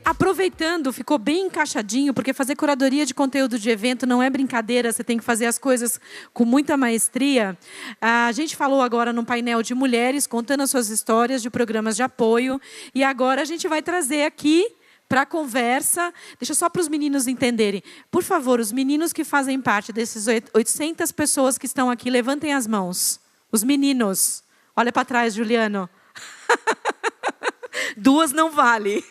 Aproveitando, ficou bem encaixadinho, porque fazer curadoria de conteúdo de evento não é brincadeira, você tem que fazer as coisas com muita maestria. A gente falou agora num painel de mulheres, contando as suas histórias de programas de apoio, e agora a gente vai trazer aqui para a conversa, deixa só para os meninos entenderem. Por favor, os meninos que fazem parte desses 800 pessoas que estão aqui, levantem as mãos. Os meninos. Olha para trás, Juliano. 2 não vale.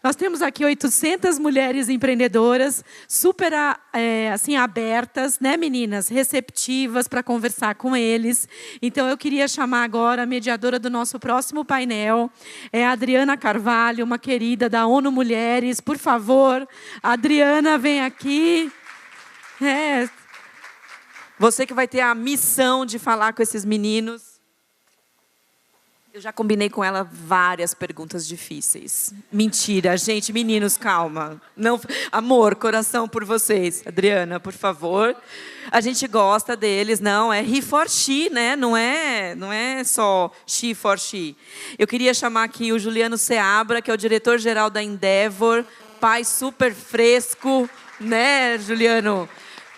Nós temos aqui 800 mulheres empreendedoras, super assim, abertas, né, meninas? Receptivas para conversar com eles. Então, eu queria chamar agora a mediadora do nosso próximo painel, a Adriana Carvalho, uma querida da ONU Mulheres. Por favor, Adriana, vem aqui. Você que vai ter a missão de falar com esses meninos. Eu já combinei com ela várias perguntas difíceis. Mentira, gente, meninos, calma. Não, amor, coração por vocês. Adriana, por favor. A gente gosta deles, não, é he for she, né? Não é só she for she. Eu queria chamar aqui o Juliano Seabra, que é o diretor-geral da Endeavor, pai super fresco, né, Juliano?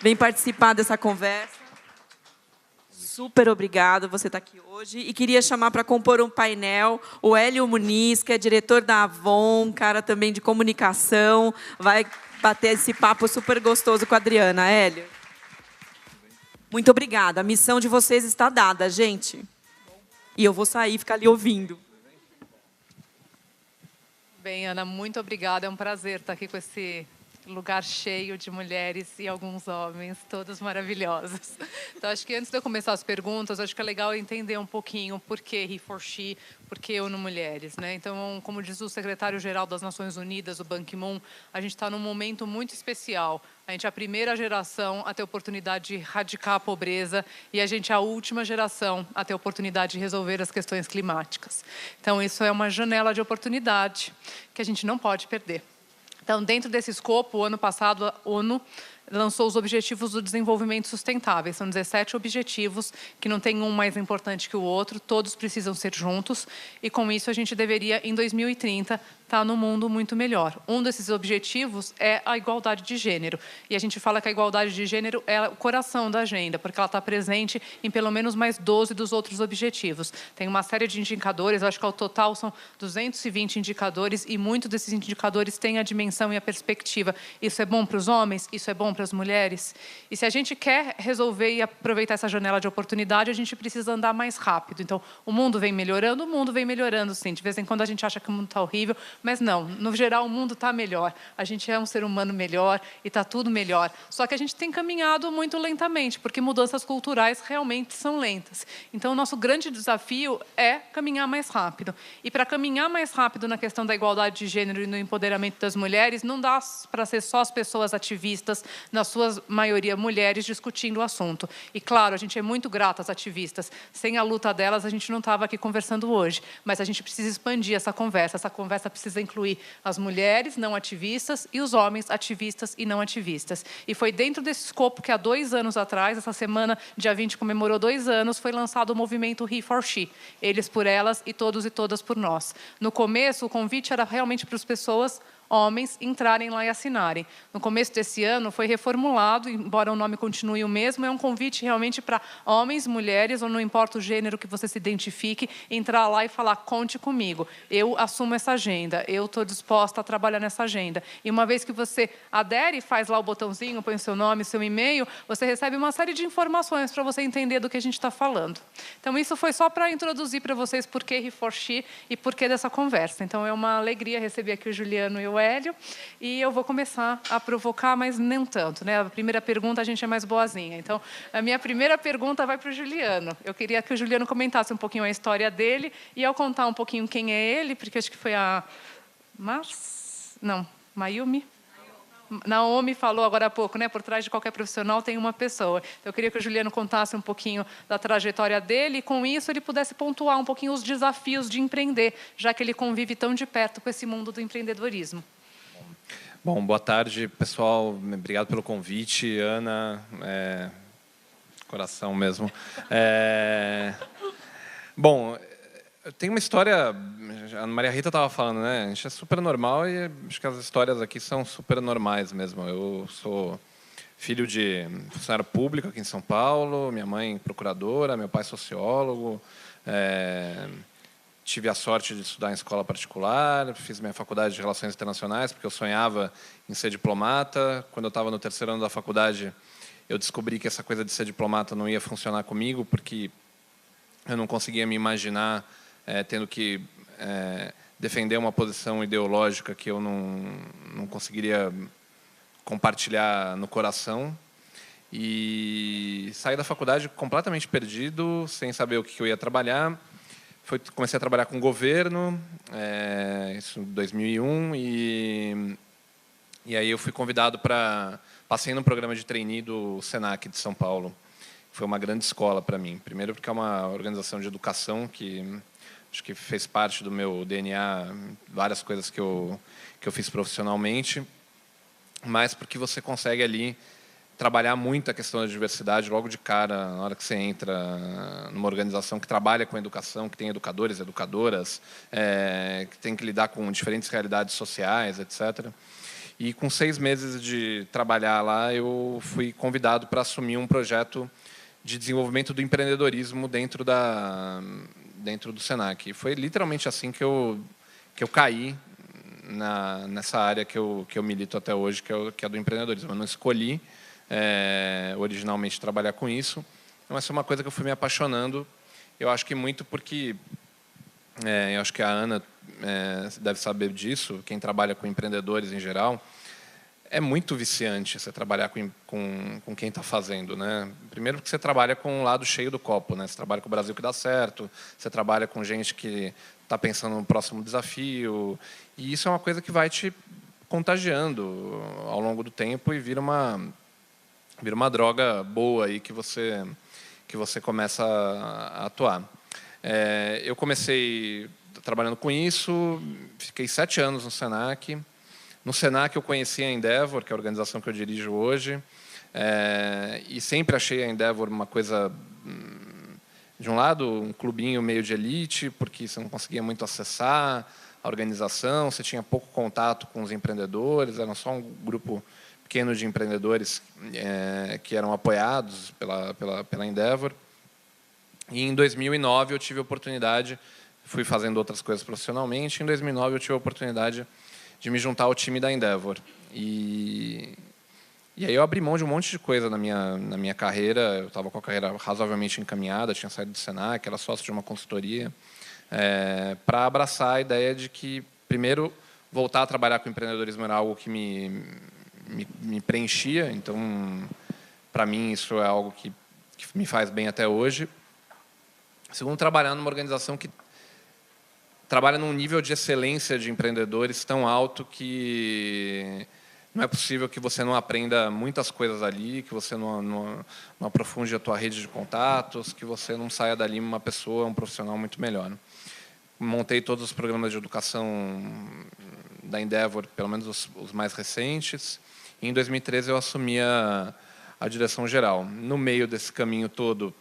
Vem participar dessa conversa. Super obrigado, você está aqui hoje. E queria chamar para compor um painel o Hélio Muniz, que é diretor da Avon, cara também de comunicação. Vai bater esse papo super gostoso com a Adriana. Hélio. Muito obrigada. A missão de vocês está dada, gente. E eu vou sair e ficar ali ouvindo. Bem, Ana, muito obrigada. É um prazer estar aqui com esse lugar cheio de mulheres e alguns homens, todos maravilhosos. Então, acho que antes de eu começar as perguntas, acho que é legal entender um pouquinho por que he for she, por que ONU Mulheres, né? Então, como diz o secretário-geral das Nações Unidas, o Ban Ki-moon, a gente está num momento muito especial. A gente é a primeira geração a ter oportunidade de erradicar a pobreza e a gente é a última geração a ter oportunidade de resolver as questões climáticas. Então, isso é uma janela de oportunidade que a gente não pode perder. Então, dentro desse escopo, o ano passado, a ONU lançou os Objetivos do Desenvolvimento Sustentável. São 17 objetivos, que não tem um mais importante que o outro, todos precisam ser juntos, e com isso a gente deveria, em 2030, estar num mundo muito melhor. Um desses objetivos é a igualdade de gênero, e a gente fala que a igualdade de gênero é o coração da agenda, porque ela está presente em pelo menos mais 12 dos outros objetivos. Tem uma série de indicadores, acho que ao total são 220 indicadores, e muitos desses indicadores têm a dimensão e a perspectiva. Isso é bom para os homens? Isso é bom para as mulheres? E se a gente quer resolver e aproveitar essa janela de oportunidade, a gente precisa andar mais rápido. Então, o mundo vem melhorando, sim. De vez em quando a gente acha que o mundo está horrível, mas não, no geral o mundo está melhor. A gente é um ser humano melhor e está tudo melhor. Só que a gente tem caminhado muito lentamente, porque mudanças culturais realmente são lentas. Então, o nosso grande desafio é caminhar mais rápido. E para caminhar mais rápido na questão da igualdade de gênero e no empoderamento das mulheres, não dá para ser só as pessoas ativistas, na sua maioria mulheres, discutindo o assunto. E, claro, a gente é muito grata às ativistas. Sem a luta delas, a gente não estava aqui conversando hoje. Mas a gente precisa expandir essa conversa. Essa conversa precisa incluir as mulheres não ativistas e os homens ativistas e não ativistas. E foi dentro desse escopo que, há 2 anos atrás, essa semana, dia 20, comemorou 2 anos, foi lançado o movimento He for She. Eles por elas e todos e todas por nós. No começo, o convite era realmente para as pessoas homens entrarem lá e assinarem. No começo desse ano foi reformulado, embora o nome continue o mesmo, é um convite realmente para homens, mulheres, ou não importa o gênero que você se identifique, entrar lá e falar, conte comigo, eu assumo essa agenda, eu estou disposta a trabalhar nessa agenda. E uma vez que você adere, faz lá o botãozinho, põe o seu nome, seu e-mail, você recebe uma série de informações para você entender do que a gente está falando. Então, isso foi só para introduzir para vocês por que He for She e por que dessa conversa. Então, é uma alegria receber aqui o Juliano e o Hélio, e eu vou começar a provocar, mas nem tanto, né? A primeira pergunta a gente é mais boazinha. Então, a minha primeira pergunta vai para o Juliano. Eu queria que o Juliano comentasse um pouquinho a história dele, e ao contar um pouquinho quem é ele, porque acho que foi a Mayumi? Naomi falou agora há pouco, né? Por trás de qualquer profissional tem uma pessoa. Então, eu queria que o Juliano contasse um pouquinho da trajetória dele e, com isso, ele pudesse pontuar um pouquinho os desafios de empreender, já que ele convive tão de perto com esse mundo do empreendedorismo. Bom, boa tarde, pessoal. Obrigado pelo convite, Ana. Coração mesmo. Bom, tem uma história a Ana Maria Rita estava falando, né? A gente é super normal e acho que as histórias aqui são super normais mesmo. Eu sou filho de funcionário público aqui em São Paulo, minha mãe procuradora, meu pai sociólogo. Tive a sorte de estudar em escola particular, fiz minha faculdade de Relações Internacionais, porque eu sonhava em ser diplomata. Quando eu estava no terceiro ano da faculdade, eu descobri que essa coisa de ser diplomata não ia funcionar comigo, porque eu não conseguia me imaginar tendo que defender uma posição ideológica que eu não conseguiria compartilhar no coração. E saí da faculdade completamente perdido, sem saber o que eu ia trabalhar. Comecei a trabalhar com o governo, isso em 2001, e aí eu fui convidado para... Passei num programa de trainee do Senac de São Paulo. Foi uma grande escola para mim. Primeiro porque é uma organização de educação que acho que fez parte do meu DNA, várias coisas que eu fiz profissionalmente, mas porque você consegue ali trabalhar muito a questão da diversidade logo de cara, na hora que você entra numa organização que trabalha com educação, que tem educadores, educadoras, que tem que lidar com diferentes realidades sociais, etc. E com 6 meses de trabalhar lá, eu fui convidado para assumir um projeto de desenvolvimento do empreendedorismo dentro do Senac. E foi literalmente assim que eu caí nessa área que eu milito até hoje, que é do empreendedorismo. Eu não escolhi originalmente trabalhar com isso, mas foi uma coisa que eu fui me apaixonando. Eu acho que muito porque eu acho que a Ana deve saber disso, quem trabalha com empreendedores em geral, é muito viciante você trabalhar com quem está fazendo, né? Primeiro porque você trabalha com um lado cheio do copo, né? Você trabalha com o Brasil que dá certo, você trabalha com gente que está pensando no próximo desafio, e isso é uma coisa que vai te contagiando ao longo do tempo e vira uma droga boa aí que você começa a atuar. Eu comecei trabalhando com isso, fiquei 7 anos no Senac. No Senac eu conheci a Endeavor, que é a organização que eu dirijo hoje, e sempre achei a Endeavor uma coisa, de um lado, um clubinho meio de elite, porque você não conseguia muito acessar a organização, você tinha pouco contato com os empreendedores, era só um grupo pequeno de empreendedores que eram apoiados pela Endeavor. E em 2009 eu tive a oportunidade, fui fazendo outras coisas profissionalmente, em 2009 eu tive a oportunidade de me juntar ao time da Endeavor. E aí eu abri mão de um monte de coisa na minha carreira. Eu estava com a carreira razoavelmente encaminhada, tinha saído do Senac, era sócio de uma consultoria, para abraçar a ideia de que, primeiro, voltar a trabalhar com empreendedorismo era algo que me preenchia. Então, para mim, isso é algo que me faz bem até hoje. Segundo, trabalhar numa organização que trabalha num nível de excelência de empreendedores tão alto que não é possível que você não aprenda muitas coisas ali, que você não aprofunde a tua rede de contatos, que você não saia dali uma pessoa, um profissional muito melhor. Montei todos os programas de educação da Endeavor, pelo menos os mais recentes. E em 2013 eu assumi a direção geral. No meio desse caminho todo,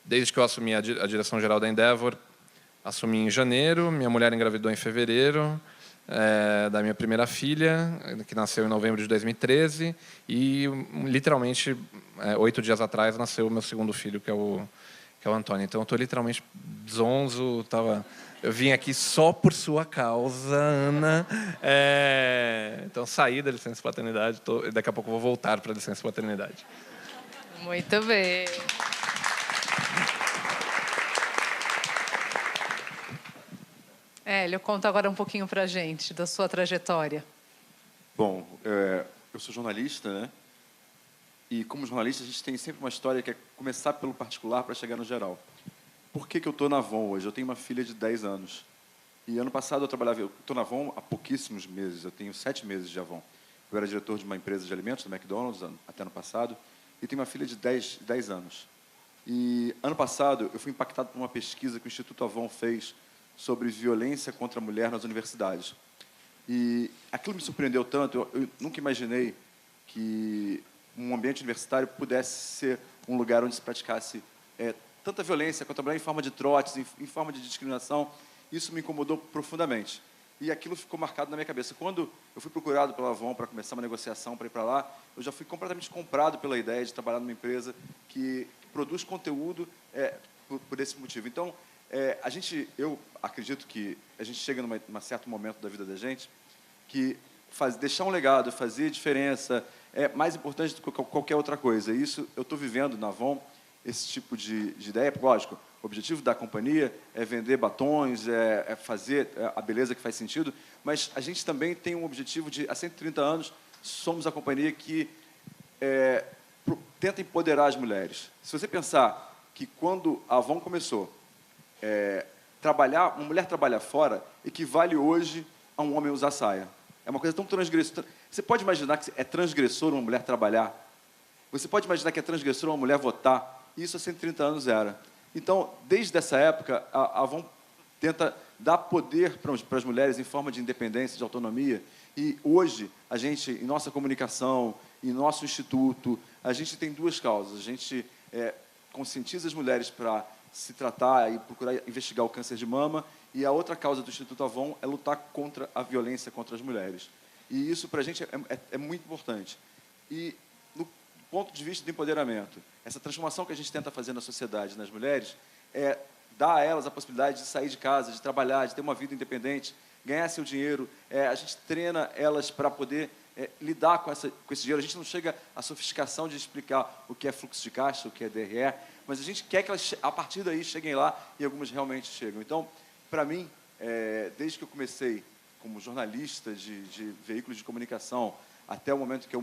desde que eu assumi a direção geral da Endeavor, assumi em janeiro, minha mulher engravidou em fevereiro, da minha primeira filha, que nasceu em novembro de 2013, e literalmente 8 dias atrás nasceu o meu segundo filho, que é o Antônio. Então eu estou literalmente zonzo, eu vim aqui só por sua causa, Ana. Então saí da licença paternidade, daqui a pouco eu vou voltar para a licença paternidade. Muito bem. Hélio, conta agora um pouquinho para a gente da sua trajetória. Bom, eu sou jornalista, né? E como jornalista a gente tem sempre uma história que é começar pelo particular para chegar no geral. Por que eu estou na Avon hoje? Eu tenho uma filha de 10 anos. E ano passado eu estou na Avon há pouquíssimos meses, eu tenho 7 meses de Avon. Eu era diretor de uma empresa de alimentos, do McDonald's, até ano passado, e tenho uma filha de 10 anos. E ano passado eu fui impactado por uma pesquisa que o Instituto Avon fez sobre violência contra a mulher nas universidades. E aquilo me surpreendeu tanto, eu nunca imaginei que um ambiente universitário pudesse ser um lugar onde se praticasse tanta violência contra a mulher em forma de trotes, em forma de discriminação. Isso me incomodou profundamente. E aquilo ficou marcado na minha cabeça. Quando eu fui procurado pela Avon para começar uma negociação para ir para lá, eu já fui completamente comprado pela ideia de trabalhar numa empresa que produz conteúdo por esse motivo. Então, eu acredito que a gente chega num certo momento da vida da gente que deixar um legado, fazer diferença é mais importante do que qualquer outra coisa. E isso eu estou vivendo na Avon, esse tipo de ideia. Lógico, o objetivo da companhia é vender batons, é fazer a beleza que faz sentido, mas a gente também tem um objetivo de, há 130 anos, somos a companhia que tenta empoderar as mulheres. Se você pensar que quando a Avon começou, uma mulher trabalhar fora equivale hoje a um homem usar saia. É uma coisa tão transgressora. Você pode imaginar que é transgressor uma mulher trabalhar? Você pode imaginar que é transgressor uma mulher votar? Isso há 130 anos era. Então, desde essa época, a Avon tenta dar poder para as mulheres em forma de independência, de autonomia. E hoje, a gente, em nossa comunicação, em nosso instituto, a gente tem duas causas. A gente conscientiza as mulheres para se tratar e procurar investigar o câncer de mama. E a outra causa do Instituto Avon é lutar contra a violência contra as mulheres. E isso, para a gente, é muito importante. E, no ponto de vista do empoderamento, essa transformação que a gente tenta fazer na sociedade, nas mulheres, dar a elas a possibilidade de sair de casa, de trabalhar, de ter uma vida independente, ganhar seu dinheiro. A gente treina elas para poder lidar com esse dinheiro. A gente não chega à sofisticação de explicar o que é fluxo de caixa, o que é DRE, mas a gente quer que elas, a partir daí, cheguem lá, e algumas realmente chegam. Então, para mim, desde que eu comecei como jornalista de veículos de comunicação, até o momento que eu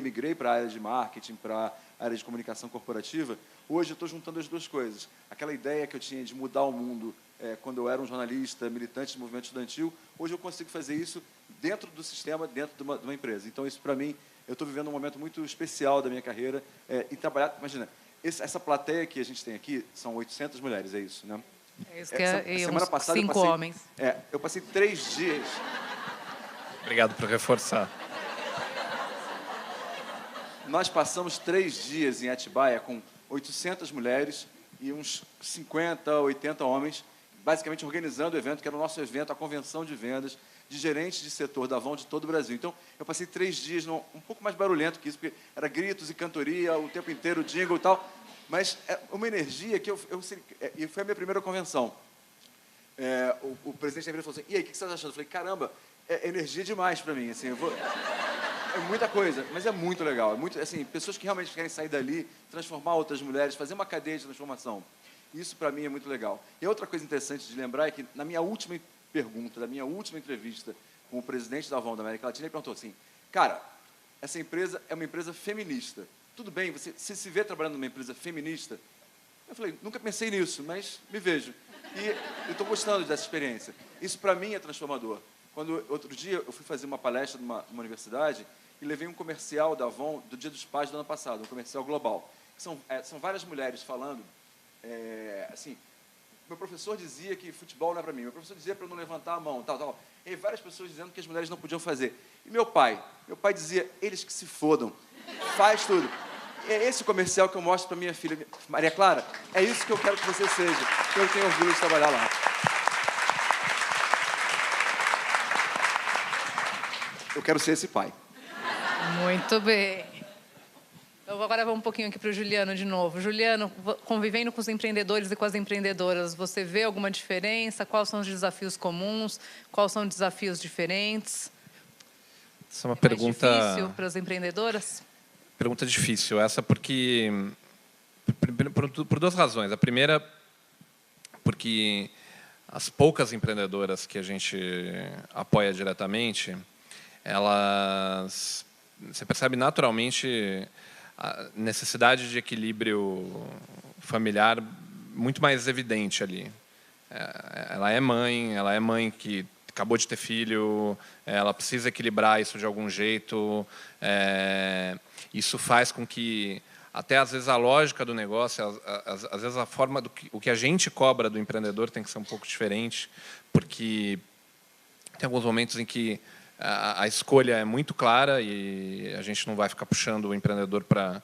migrei para a área de marketing, para a área de comunicação corporativa, hoje eu estou juntando as duas coisas. Aquela ideia que eu tinha de mudar o mundo quando eu era um jornalista, militante do movimento estudantil, hoje eu consigo fazer isso dentro do sistema, dentro de uma empresa. Então, isso, para mim, eu estou vivendo um momento muito especial da minha carreira e trabalhar... Imagina, essa plateia que a gente tem aqui são 800 mulheres, é isso, né? É isso que semana passada 5 homens. Eu passei 3 dias... Obrigado por reforçar. Nós passamos 3 dias em Atibaia com 800 mulheres e uns 50, 80 homens, basicamente organizando o evento, que era o nosso evento, a convenção de vendas de gerentes de setor da Avon de todo o Brasil. Então, eu passei 3 dias um pouco mais barulhento que isso, porque era gritos e cantoria o tempo inteiro, jingle e tal, mas é uma energia que e foi a minha primeira convenção. O presidente da empresa falou assim, e aí, o que você está achando? Eu falei, caramba, é energia demais para mim, assim, é muita coisa, mas é muito legal. É muito, assim, pessoas que realmente querem sair dali, transformar outras mulheres, fazer uma cadeia de transformação. Isso, para mim, é muito legal. E outra coisa interessante de lembrar é que, na minha última pergunta, da minha última entrevista com o presidente da Avon da América Latina, ele perguntou assim, cara, essa empresa é uma empresa feminista. Tudo bem, você se vê trabalhando numa empresa feminista? Eu falei, nunca pensei nisso, mas me vejo. E eu estou gostando dessa experiência. Isso, para mim, é transformador. Quando, outro dia, eu fui fazer uma palestra numa universidade e levei um comercial da Avon do Dia dos Pais do ano passado, um comercial global. São várias mulheres falando, assim, meu professor dizia que futebol não é para mim, meu professor dizia para eu não levantar a mão, tal. E várias pessoas dizendo que as mulheres não podiam fazer. E meu pai dizia, eles que se fodam, faz tudo. É esse o comercial que eu mostro para minha filha, Maria Clara, é isso que eu quero que você seja, eu tenho orgulho de trabalhar lá. Eu quero ser esse pai. Muito bem. Então, agora vamos um pouquinho aqui para o Juliano de novo. Juliano, convivendo com os empreendedores e com as empreendedoras, você vê alguma diferença? Quais são os desafios comuns? Quais são os desafios diferentes? Essa é uma pergunta... mais difícil para as empreendedoras? Pergunta difícil. Essa porque... Por duas razões. A primeira, porque as poucas empreendedoras que a gente apoia diretamente, elas... Você percebe naturalmente a necessidade de equilíbrio familiar muito mais evidente ali. Ela é mãe que acabou de ter filho, ela precisa equilibrar isso de algum jeito. Isso faz com que, até às vezes, a lógica do negócio, às vezes a forma o que a gente cobra do empreendedor tem que ser um pouco diferente, porque tem alguns momentos em que a escolha é muito clara e a gente não vai ficar puxando o empreendedor para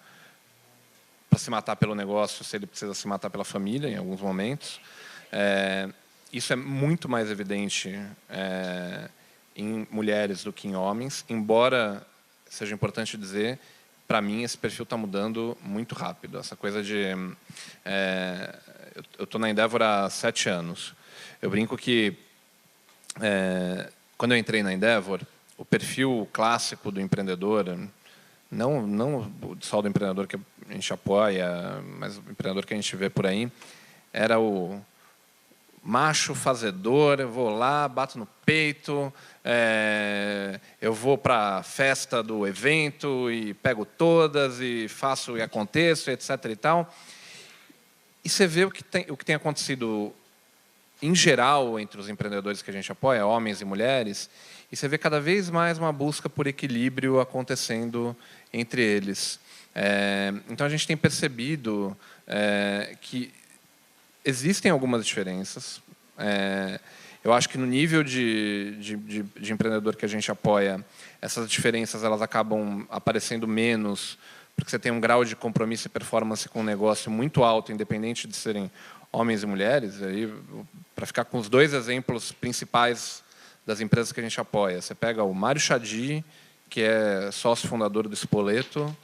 se matar pelo negócio se ele precisa se matar pela família, em alguns momentos. Isso é muito mais evidente em mulheres do que em homens, embora seja importante dizer, para mim, esse perfil está mudando muito rápido. Essa coisa de... eu estou na Endeavor há 7 anos. Eu brinco que, quando eu entrei na Endeavor, o perfil clássico do empreendedor, não só do empreendedor que a gente apoia, mas o empreendedor que a gente vê por aí, era o macho fazedor, eu vou lá, bato no peito, eu vou para a festa do evento e pego todas e faço e aconteço, etc. e tal. E você vê o que tem acontecido em geral entre os empreendedores que a gente apoia, homens e mulheres, e você vê cada vez mais uma busca por equilíbrio acontecendo entre eles. Então a gente tem percebido que existem algumas diferenças. Eu acho que no nível de empreendedor que a gente apoia, essas diferenças elas acabam aparecendo menos, porque você tem um grau de compromisso e performance com o negócio muito alto, independente de serem homens e mulheres. Para ficar com os 2 exemplos principais das empresas que a gente apoia, você pega o Mário Chadi, que é sócio fundador do Spoleto,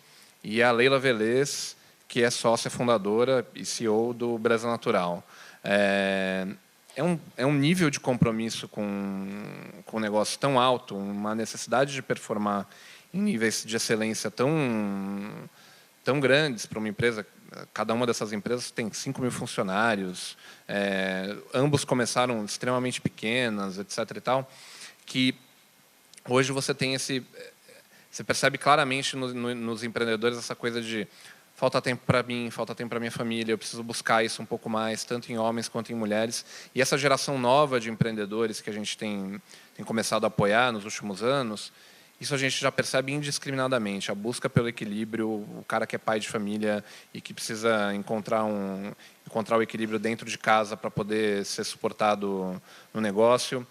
e a Leila Velez, que é sócia fundadora e CEO do Brasil Natural. É um nível de compromisso com um negócio tão alto, uma necessidade de performar em níveis de excelência tão grandes para uma empresa. Cada uma dessas empresas tem 5.000 funcionários, ambos começaram extremamente pequenas, etc. e tal, que hoje você tem você percebe claramente nos empreendedores essa coisa de falta tempo para mim, falta tempo para minha família, eu preciso buscar isso um pouco mais, tanto em homens quanto em mulheres. E essa geração nova de empreendedores que a gente tem começado a apoiar nos últimos anos, isso a gente já percebe indiscriminadamente, a busca pelo equilíbrio, o cara que é pai de família e que precisa encontrar o equilíbrio dentro de casa para poder ser suportado no negócio.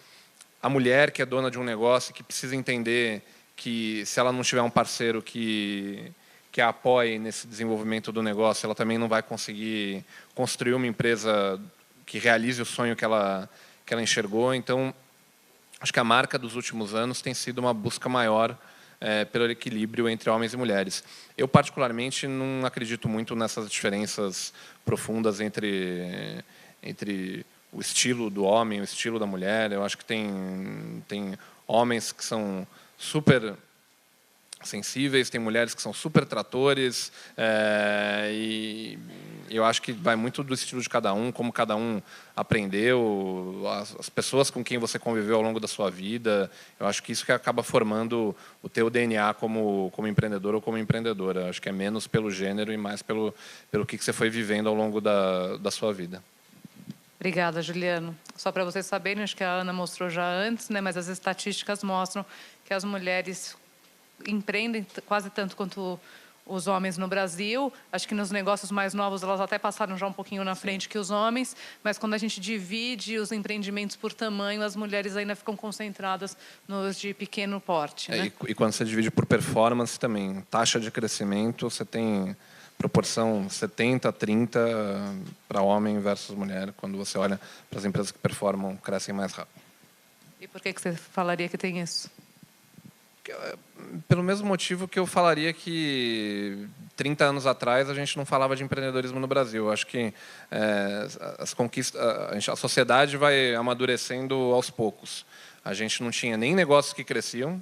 A mulher que é dona de um negócio e que precisa entender que se ela não tiver um parceiro que a apoie nesse desenvolvimento do negócio, ela também não vai conseguir construir uma empresa que realize o sonho que ela enxergou. Então, acho que a marca dos últimos anos tem sido uma busca maior pelo equilíbrio entre homens e mulheres. Eu, particularmente, não acredito muito nessas diferenças profundas entre o estilo do homem e o estilo da mulher. Eu acho que tem homens que são super sensíveis, tem mulheres que são super tratores, e eu acho que vai muito do estilo de cada um, como cada um aprendeu, as pessoas com quem você conviveu ao longo da sua vida. Eu acho que isso que acaba formando o teu DNA como empreendedor ou como empreendedora. Eu acho que é menos pelo gênero e mais pelo que você foi vivendo ao longo da sua vida. Obrigada, Juliano. Só para vocês saberem, acho que a Ana mostrou já antes, né, mas as estatísticas mostram que as mulheres empreendem quase tanto quanto os homens no Brasil. Acho que nos negócios mais novos elas até passaram já um pouquinho na frente que os homens, mas quando a gente divide os empreendimentos por tamanho, as mulheres ainda ficam concentradas nos de pequeno porte. Né? E quando você divide por performance também, taxa de crescimento, você tem proporção 70-30 para homem versus mulher, quando você olha para as empresas que performam, crescem mais rápido. E por que você falaria que tem isso? Pelo mesmo motivo que eu falaria que 30 anos atrás a gente não falava de empreendedorismo no Brasil. Eu acho que as conquistas, a sociedade vai amadurecendo aos poucos. A gente não tinha nem negócios que cresciam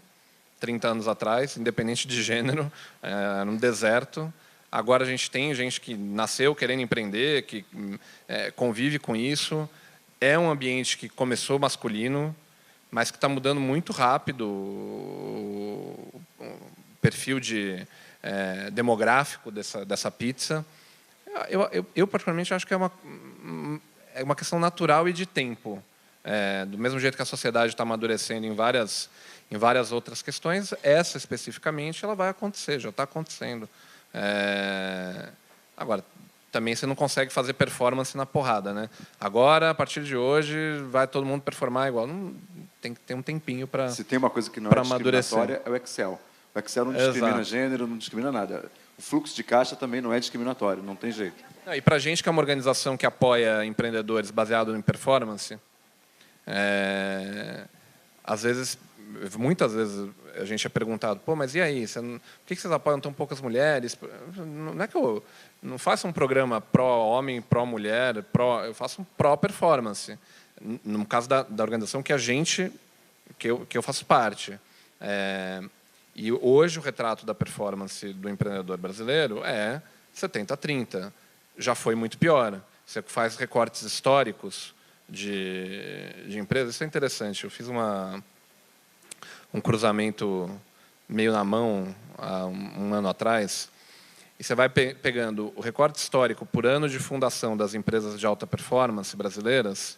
30 anos atrás, independente de gênero, era um deserto. Agora a gente tem gente que nasceu querendo empreender, que convive com isso. É um ambiente que começou masculino, mas que está mudando muito rápido o perfil demográfico dessa pizza. Eu particularmente acho que é uma questão natural e de tempo. Do mesmo jeito que a sociedade está amadurecendo em várias outras questões, essa especificamente ela vai acontecer, já está acontecendo. Agora, também você não consegue fazer performance na porrada, né? Agora, a partir de hoje, vai todo mundo performar igual. Não, tem que ter um tempinho para Se tem uma coisa que não é discriminatória, é o Excel. O Excel não discrimina gênero, não discrimina nada. o fluxo de caixa também não é discriminatório, não tem jeito. E para a gente, que é uma organização que apoia empreendedores baseado em performance, às vezes, muitas vezes, a gente é perguntado, pô, mas e aí? Por que vocês apoiam tão poucas mulheres? Não é que eu não faço um programa pró-homem, pró-mulher, eu faço um pró-performance. No caso da organização que eu faço parte. E hoje o retrato da performance do empreendedor brasileiro é 70-30. Já foi muito pior. Você faz recortes históricos de empresas, isso é interessante. Eu fiz um cruzamento meio na mão há um ano atrás, e você vai pegando o recorte histórico por ano de fundação das empresas de alta performance brasileiras.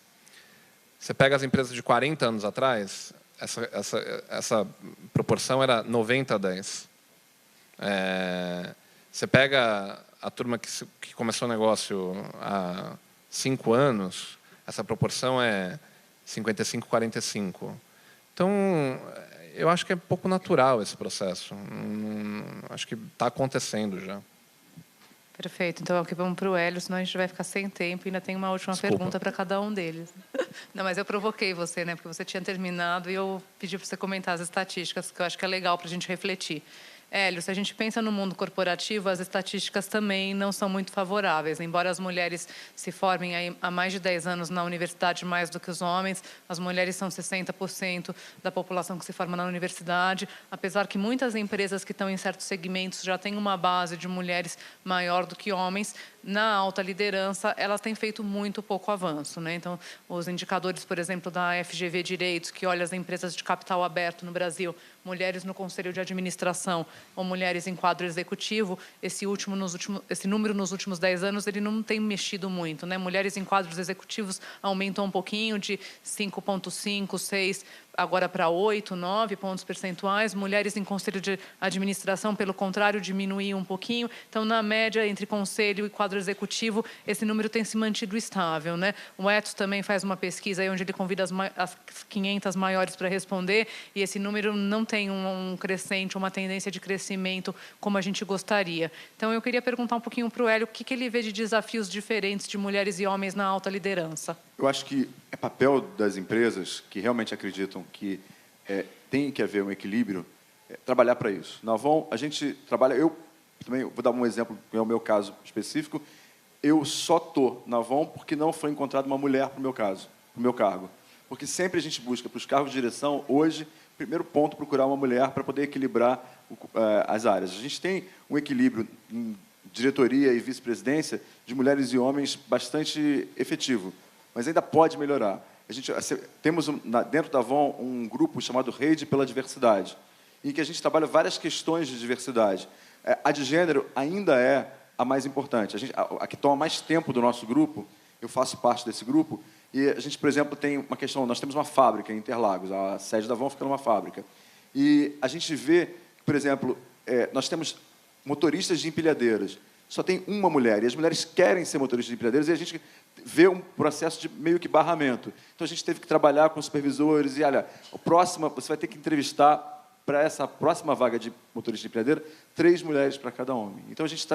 Você pega as empresas de 40 anos atrás, essa proporção era 90-10. Você pega a turma que começou o negócio há 5 anos, essa proporção é 55-45. Então, eu acho que é pouco natural esse processo. Acho que está acontecendo já. Perfeito. Então, aqui vamos para o Hélio, senão a gente vai ficar sem tempo e ainda tem uma última pergunta para cada um deles. Não, mas eu provoquei você, né? Porque você tinha terminado e eu pedi para você comentar as estatísticas, que eu acho que é legal para a gente refletir. Hélio, se a gente pensa no mundo corporativo, as estatísticas também não são muito favoráveis. Embora as mulheres se formem aí há mais de 10 anos na universidade mais do que os homens, as mulheres são 60% da população que se forma na universidade, apesar que muitas empresas que estão em certos segmentos já têm uma base de mulheres maior do que homens, na alta liderança, elas têm feito muito pouco avanço, né? Então, os indicadores, por exemplo, da FGV Direitos, que olha as empresas de capital aberto no Brasil, mulheres no conselho de administração ou mulheres em quadro executivo, esse número nos últimos 10 anos ele não tem mexido muito, né? Mulheres em quadros executivos aumentam um pouquinho, de 5,5, 6, agora para 8, 9 pontos percentuais. Mulheres em conselho de administração, pelo contrário, diminuiu um pouquinho. Então, na média, entre conselho e quadro executivo, esse número tem se mantido estável, né? O Etos também faz uma pesquisa aí onde ele convida as 500 maiores para responder, e esse número não tem um crescente, uma tendência de crescimento como a gente gostaria. Então, eu queria perguntar um pouquinho para o Hélio o que ele vê de desafios diferentes de mulheres e homens na alta liderança. Eu acho que é papel das empresas que realmente acreditam que tem que haver um equilíbrio, trabalhar para isso. Na Avon, a gente trabalha... Eu também vou dar um exemplo, que é o meu caso específico. Eu só estou na Avon porque não foi encontrada uma mulher para o meu caso, para o meu cargo. Porque sempre a gente busca, para os cargos de direção, hoje, primeiro ponto, procurar uma mulher para poder equilibrar as áreas. A gente tem um equilíbrio em diretoria e vice-presidência de mulheres e homens bastante efetivo, mas ainda pode melhorar. Temos dentro da Avon um grupo chamado Rede pela Diversidade, em que a gente trabalha várias questões de diversidade. A de gênero ainda é a mais importante. A que toma mais tempo do nosso grupo, eu faço parte desse grupo, e a gente, por exemplo, tem uma questão, nós temos uma fábrica em Interlagos, a sede da Avon fica numa fábrica, e a gente vê, por exemplo, nós temos motoristas de empilhadeiras, só tem uma mulher, e as mulheres querem ser motoristas de empilhadeiras, e a gente vê um processo de meio que barramento. Então, a gente teve que trabalhar com supervisores, e, olha, você vai ter que entrevistar, para essa próxima vaga de motorista de empilhadeira, 3 mulheres para cada homem. Então, a gente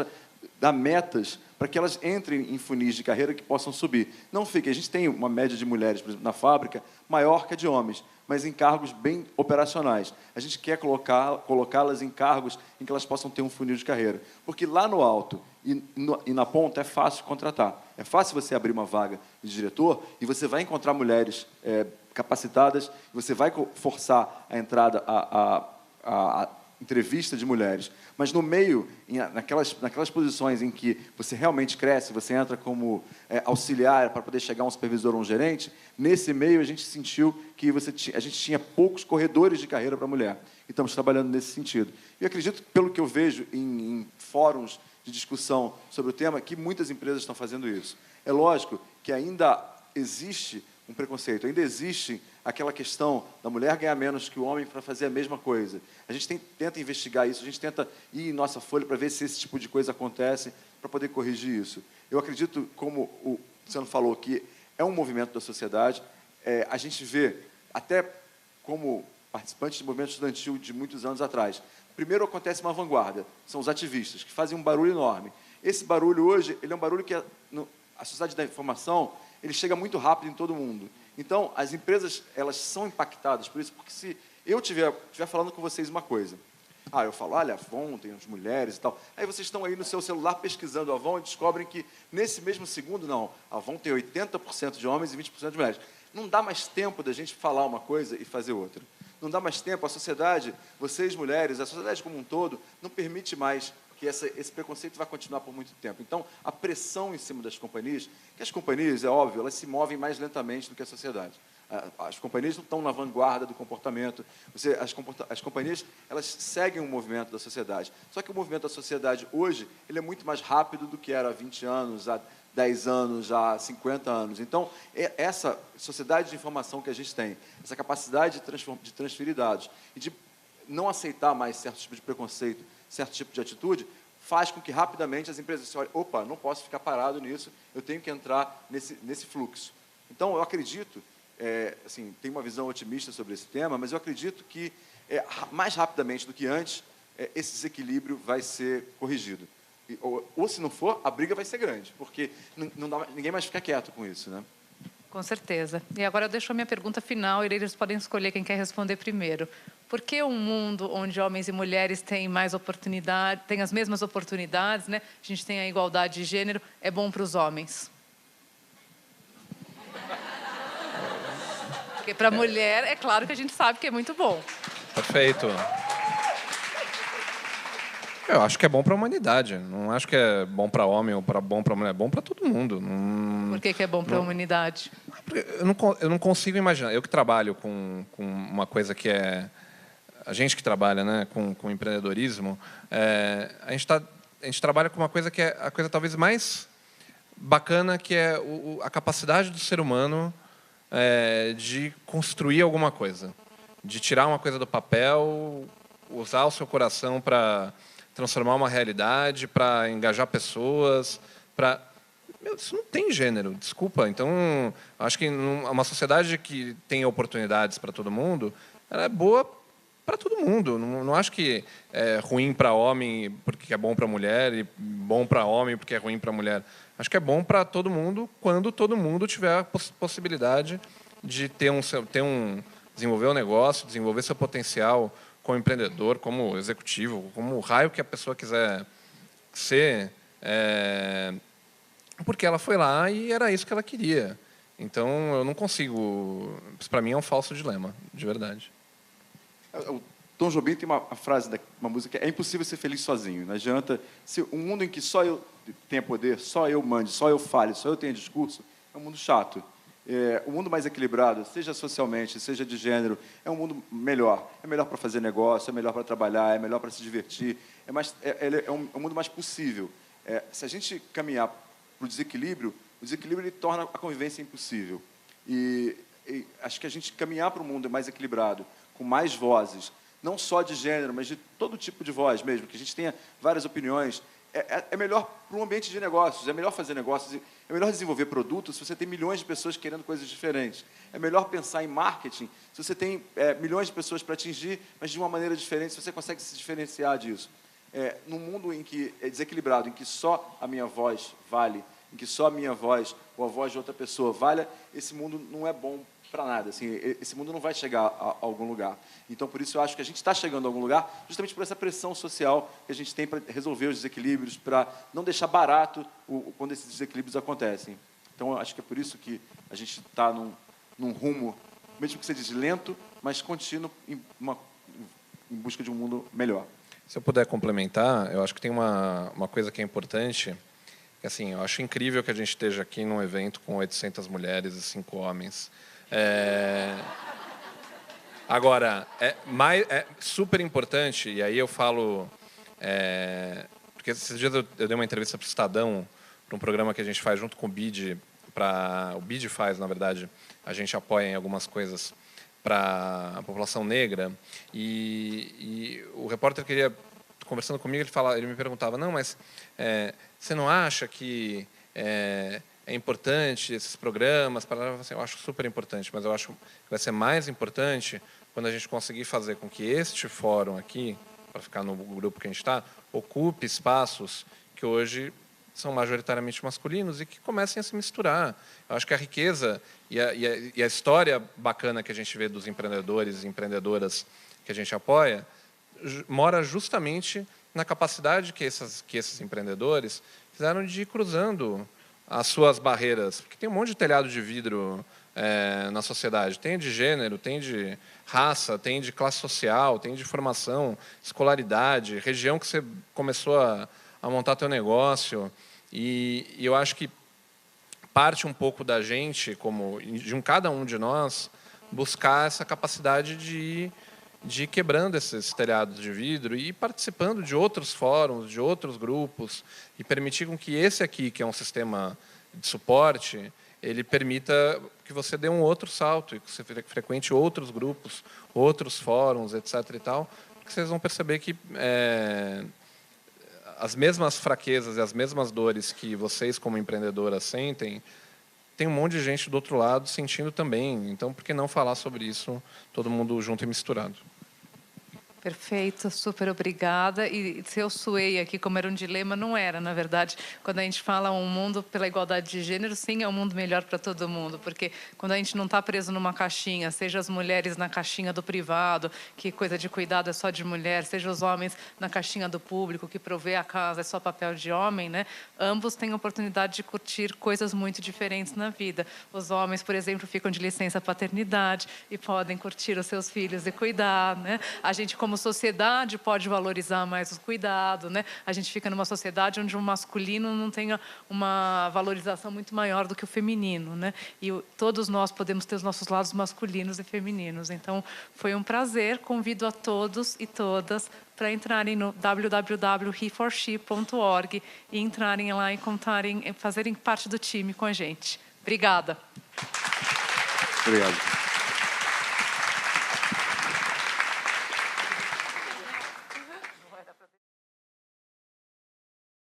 dá metas para que elas entrem em funis de carreira que possam subir. Não fique, a gente tem uma média de mulheres, por exemplo, na fábrica, maior que a de homens, mas em cargos bem operacionais. A gente quer colocá-las em cargos em que elas possam ter um funil de carreira. Porque lá no alto e na ponta é fácil contratar. É fácil você abrir uma vaga de diretor e você vai encontrar mulheres capacitadas, você vai forçar a entrada, a entrevista de mulheres. Mas no meio, naquelas posições em que você realmente cresce, você entra como auxiliar para poder chegar a um supervisor ou um gerente, nesse meio a gente sentiu que a gente tinha poucos corredores de carreira para a mulher. E estamos trabalhando nesse sentido. E acredito, pelo que eu vejo em fóruns de discussão sobre o tema, que muitas empresas estão fazendo isso. É lógico que ainda existe um preconceito, ainda existe aquela questão da mulher ganhar menos que o homem para fazer a mesma coisa. A gente tenta investigar isso, a gente tenta ir em nossa folha para ver se esse tipo de coisa acontece, para poder corrigir isso. Eu acredito, como o Luciano falou, que é um movimento da sociedade. A gente vê, até como participante de movimento estudantil de muitos anos atrás, Primeiro acontece uma vanguarda, são os ativistas, que fazem um barulho enorme. Esse barulho hoje, ele é um barulho que a sociedade da informação, ele chega muito rápido em todo mundo. Então, as empresas, elas são impactadas por isso, porque se eu estiver falando com vocês uma coisa, eu falo, olha, Avon, tem as mulheres e tal, aí vocês estão aí no seu celular pesquisando Avon e descobrem que, nesse mesmo segundo, não, Avon tem 80% de homens e 20% de mulheres. Não dá mais tempo da gente falar uma coisa e fazer outra. Não dá mais tempo, a sociedade, vocês mulheres, a sociedade como um todo, não permite mais que esse preconceito vai continuar por muito tempo. Então, a pressão em cima das companhias, que as companhias, é óbvio, elas se movem mais lentamente do que a sociedade. As companhias não estão na vanguarda do comportamento. As companhias, elas seguem o movimento da sociedade. Só que o movimento da sociedade hoje, ele é muito mais rápido do que era há 20 anos, há 10 anos, há 50 anos. Então, essa sociedade de informação que a gente tem, essa capacidade de transferir dados e de não aceitar mais certo tipo de preconceito, certo tipo de atitude, faz com que rapidamente as empresas se olhem, opa, não posso ficar parado nisso, eu tenho que entrar nesse fluxo. Então, eu acredito, assim, tenho uma visão otimista sobre esse tema, mas eu acredito que, mais rapidamente do que antes, esse desequilíbrio vai ser corrigido. Ou, se não for, a briga vai ser grande, porque ninguém mais fica quieto com isso, né? Com certeza. E agora eu deixo a minha pergunta final e eles podem escolher quem quer responder primeiro. Por que um mundo onde homens e mulheres têm mais oportunidade, têm as mesmas oportunidades, né? A gente tem a igualdade de gênero, é bom para os homens? Porque para a mulher, é claro que a gente sabe que é muito bom. Perfeito. Eu acho que é bom para a humanidade. Não acho que é bom para homem ou bom para mulher. É bom para todo mundo. Por que é bom para a humanidade? Eu não consigo imaginar. Eu que trabalho com uma coisa que é... A gente que trabalha, né, com empreendedorismo, a gente trabalha com uma coisa que é a coisa talvez mais bacana, que é a capacidade do ser humano de construir alguma coisa. De tirar uma coisa do papel, usar o seu coração para transformar uma realidade, para engajar pessoas, para... Isso não tem gênero, desculpa. Então, acho que uma sociedade que tem oportunidades para todo mundo, ela é boa para todo mundo. Não acho que é ruim para homem porque é bom para mulher e bom para homem porque é ruim para mulher. Acho que é bom para todo mundo quando todo mundo tiver a possibilidade de desenvolver um negócio, desenvolver seu potencial como empreendedor, como executivo, como o raio que a pessoa quiser ser, porque ela foi lá e era isso que ela queria. Então, eu não consigo... Para mim, é um falso dilema, de verdade. O Tom Jobim tem uma frase, uma música, é impossível ser feliz sozinho. Não adianta... Um mundo em que só eu tenha poder, só eu mande, só eu fale, só eu tenha discurso, é um mundo chato. O mundo mais equilibrado, seja socialmente, seja de gênero, é um mundo melhor. É melhor para fazer negócio, é melhor para trabalhar, é melhor para se divertir. É um mundo mais possível. Se a gente caminhar para o desequilíbrio ele torna a convivência impossível. E acho que a gente caminhar para um mundo mais equilibrado, com mais vozes, não só de gênero, mas de todo tipo de voz mesmo, que a gente tenha várias opiniões, é melhor para um ambiente de negócios, é melhor fazer negócios, é melhor desenvolver produtos se você tem milhões de pessoas querendo coisas diferentes. É melhor pensar em marketing se você tem milhões de pessoas para atingir, mas de uma maneira diferente, se você consegue se diferenciar disso. Num mundo em que é desequilibrado, em que só a minha voz vale, em que só a minha voz ou a voz de outra pessoa valha, esse mundo não é bom para nada. Assim, esse mundo não vai chegar a algum lugar. Então, por isso, eu acho que a gente está chegando a algum lugar justamente por essa pressão social que a gente tem para resolver os desequilíbrios, para não deixar barato quando esses desequilíbrios acontecem. Então, eu acho que é por isso que a gente está num rumo, mesmo que seja lento, mas contínuo, em busca de um mundo melhor. Se eu puder complementar, eu acho que tem uma coisa que é importante, que assim, eu acho incrível que a gente esteja aqui num evento com 800 mulheres e 5 homens. Agora, é super importante, e aí eu falo... porque esses dias eu dei uma entrevista para o Estadão, para um programa que a gente faz junto com o BID, o BID faz, na verdade, a gente apoia em algumas coisas para a população negra, e o repórter conversando comigo, ele me perguntava, não, mas você não acha que é importante esses programas? Eu acho super importante, mas eu acho que vai ser mais importante quando a gente conseguir fazer com que este fórum aqui para ficar no grupo que a gente está, ocupe espaços que hoje são majoritariamente masculinos e que comecem a se misturar. Eu acho que a riqueza e a história bacana que a gente vê dos empreendedores e empreendedoras que a gente apoia mora justamente na capacidade que esses empreendedores fizeram de ir cruzando as suas barreiras. Porque tem um monte de telhado de vidro na sociedade. Tem de gênero, tem de raça, tem de classe social, tem de formação, escolaridade, região que você começou a montar teu negócio. E eu acho que parte um pouco da gente, de cada um de nós, buscar essa capacidade de ir quebrando esses telhados de vidro e ir participando de outros fóruns, de outros grupos, e permitir com que esse aqui, que é um sistema de suporte, ele permita que você dê um outro salto e que você frequente outros grupos, outros fóruns, etc. e tal, porque vocês vão perceber que as mesmas fraquezas e as mesmas dores que vocês, como empreendedoras, sentem, tem um monte de gente do outro lado sentindo também. Então, por que não falar sobre isso, todo mundo junto e misturado? Perfeito, super obrigada. E se eu suei aqui como era um dilema, não era, na verdade. Quando a gente fala um mundo pela igualdade de gênero, sim, é um mundo melhor para todo mundo, porque quando a gente não está preso numa caixinha, seja as mulheres na caixinha do privado, que coisa de cuidado é só de mulher, seja os homens na caixinha do público, que provê a casa é só papel de homem, né? Ambos têm a oportunidade de curtir coisas muito diferentes na vida. Os homens, por exemplo, ficam de licença paternidade e podem curtir os seus filhos e cuidar, né? A gente, como sociedade, pode valorizar mais o cuidado, né? A gente fica numa sociedade onde o masculino não tenha uma valorização muito maior do que o feminino, né? E todos nós podemos ter os nossos lados masculinos e femininos. Então, foi um prazer. Convido a todos e todas para entrarem no www.he4she.org e entrarem lá e fazerem parte do time com a gente. Obrigada. Obrigado.